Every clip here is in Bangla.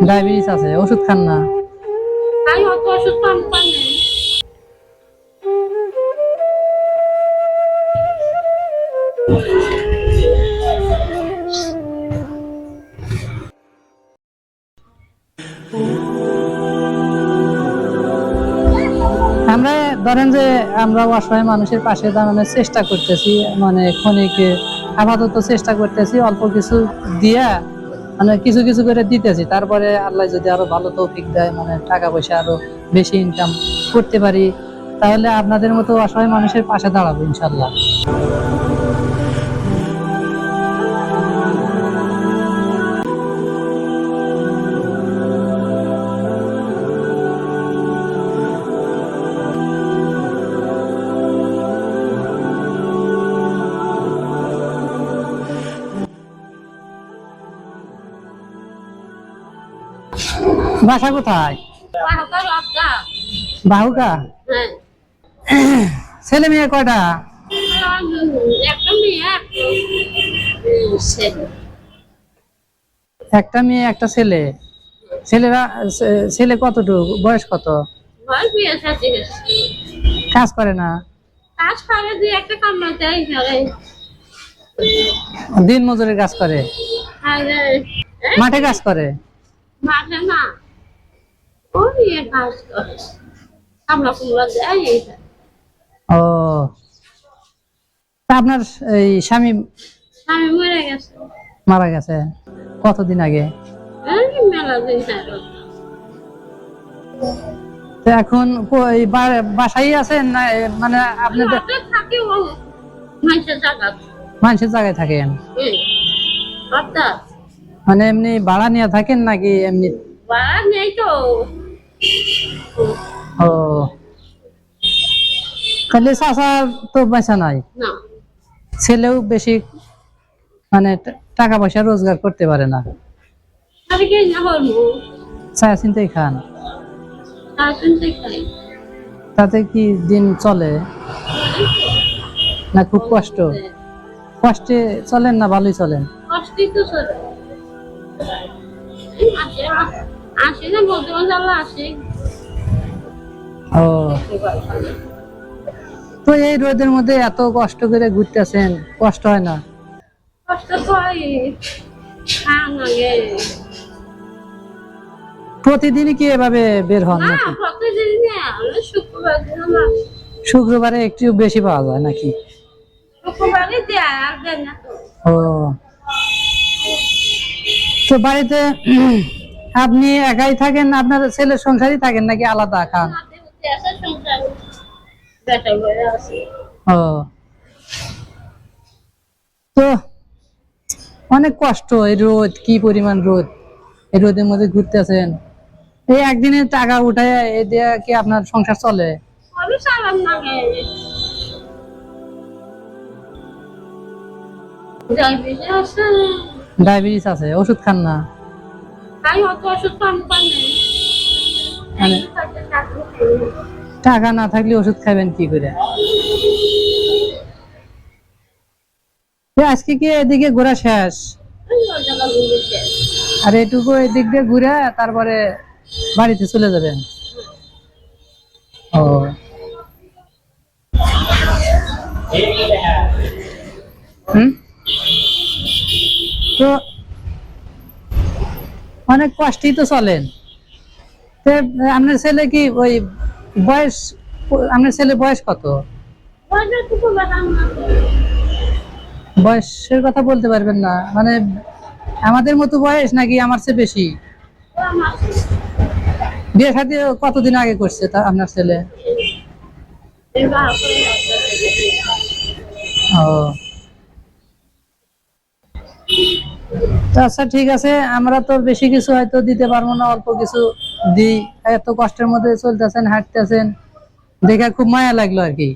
ডায়াবেটিস আছে, ওষুধ খান না? ওষুধ পান পানি। আমরা ধরেন যে আমরা অসহায় মানুষের পাশে দাঁড়ানোর চেষ্টা করতেছি, মানে ক্ষণিক আপাতত চেষ্টা করতেছি, অল্প কিছু দিয়া মানে কিছু কিছু করে দিতেছি। তারপরে আল্লাহ যদি আরো ভালো তৌফিক দেয়, মানে টাকা পয়সা আরো বেশি ইনকাম করতে পারি, তাহলে আপনাদের মতো অসহায় মানুষের পাশে দাঁড়াবো ইনশাল্লাহ। বাসা কোথায়? বাহুকা। ছেলে মেয়ে কয়টা? একটা মেয়ে একটা ছেলে। ছেলে কতটুকু, বয়স কত? কাজ করে না? দিন মজুরের কাজ করে? মাঠে কাজ করে? মাঠে না, ওই কাজ করে কামলা কুমলা দেয়। ও, তা আপনার এই স্বামী মরে গেছে। মারা গেছে কতদিন আগে? মেলা দিন। তো এখন বাসায় আছেন না, মানে আপনাদের মানুষের জায়গায় থাকেন? মানে এমনি ভাড়া নিয়ে থাকেন নাকি এমনি? ভাড়া নেই তো। ও, তাহলে চাচা তো বেঁচা নাই, ছেলেও বেশি মানে টাকা পয়সা রোজগার করতে পারে না, ছায়া চিন্তাই খান। তাতে কি দিন চলে না খুব কষ্ট? কষ্টে চলেন না ভালোই চলেন? ও, তো এই রোদের মধ্যে এত কষ্ট করে ঘুরতেছেন, কষ্ট হয় না? প্রতিদিনই কি এভাবে বের হন নাকি? শুক্রবারে একটু বেশি পাওয়া যায় নাকি? ও, তো বাড়িতে আপনি একাই থাকেন, আপনার ছেলের সংসারই থাকেন নাকি আলাদা খান? ও, তো অনেক কষ্ট। এই রোদ, কি পরিমাণ রোদ, এই রোদের মধ্যে ঘুরতেছেন। এই একদিনে টাকা উঠায় এ দিয়ে কি আপনার সংসার চলে? ডায়াবেটিস আছে, ওষুধ খান না? টাকা না থাকলে ওষুধ খাবেন কি করে? আজকে কি এদিকে ঘোরা শেষ? আর এটুকু এদিক দিয়ে ঘুরে তারপরে বাড়িতে চলে যাবেন? ও, তো অনেক কষ্টই তো চলেন। আপনার ছেলে কি ওই বয়স, আপনার ছেলে বয়স কত? বয়সের কথা বলতে পারবেন না? মানে আমাদের মতো বয়স নাকি আমার চেয়ে বেশি? বিয়ে শাদী কতদিন আগে করছে তা আপনার ছেলে? ও, আচ্ছা ঠিক আছে, আমরা তো বেশি কিছু হয়তো দিতে পারবো না, অল্প কিছু দিই। এত কষ্টের মধ্যে চলতেছেন, হাঁটতেছেন, দেখে খুব মায়া লাগলো আর কি।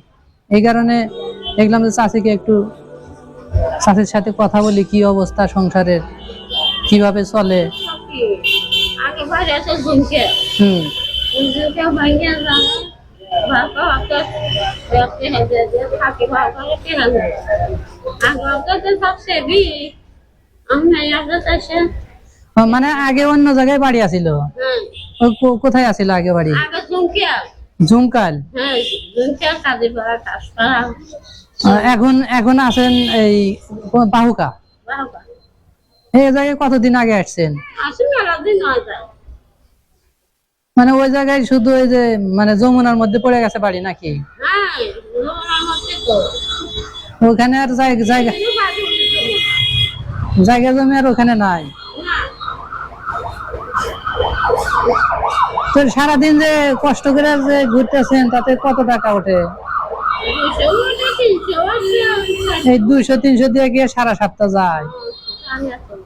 এই কারণে দেখলাম যে চাচিকে একটু, চাচির সাথে কথা বলি, কি অবস্থা সংসারের, কিভাবে চলে। মানে আগে অন্য জায়গায় বাড়ি আছিল? হ্যাঁ কোথায় আছিল আগে বাড়ি? আগে জুমকিয়া। ঝুমকাল। হ্যাঁ জুমকিয়া কাজে পাড়া কাজপাড়া। এখন এখন আছেন এই বাহুকা। বাবা এই জায়গায় কতদিন আগে আসছেন? আসি মেলা দিন হয় যায়। মানে ওই জায়গায় শুধু ওই যে মানে যমুনার মধ্যে পড়ে গেছে বাড়ি নাকি? হ্যাঁ রোমার মধ্যে তো ওখানে আর জায়গা জায়গা কিন্তু বাড়ি উঠেছে জায়গা জমি আর ওখানে নাই? না। তো সারাদিন যে কষ্ট করে যে ঘুরতেছেন তাতে কত টাকা ওঠে? 200 ওটা 300 আছে। এই 200-300 দিয়ে গিয়ে সারা সপ্তাহ যায়। আমি এখন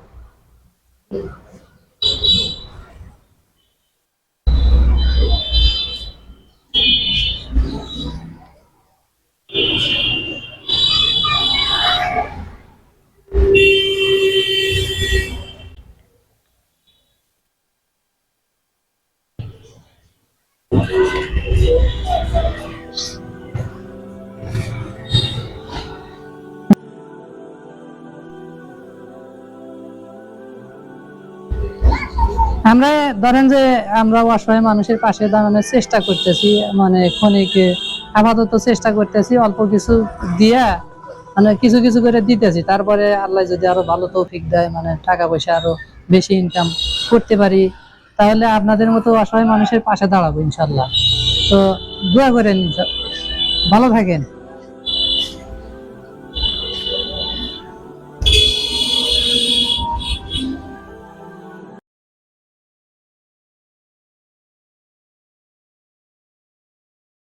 আমরা ধরেন যে আমরা অসহায় মানুষের পাশে দাঁড়ানোর চেষ্টা করতেছি, মানে ক্ষণিক আপাতত চেষ্টা করতেছি, অল্প কিছু দিয়া মানে কিছু কিছু করে দিতেছি। তারপরে আল্লাহ যদি আরো ভালো তৌফিক দেয়, মানে টাকা পয়সা আরো বেশি ইনকাম করতে পারি, তাহলে আপনাদের মতো অসহায় মানুষের পাশে দাঁড়াবো ইনশাল্লাহ। তো দোয়া করেন, ভালো থাকেন।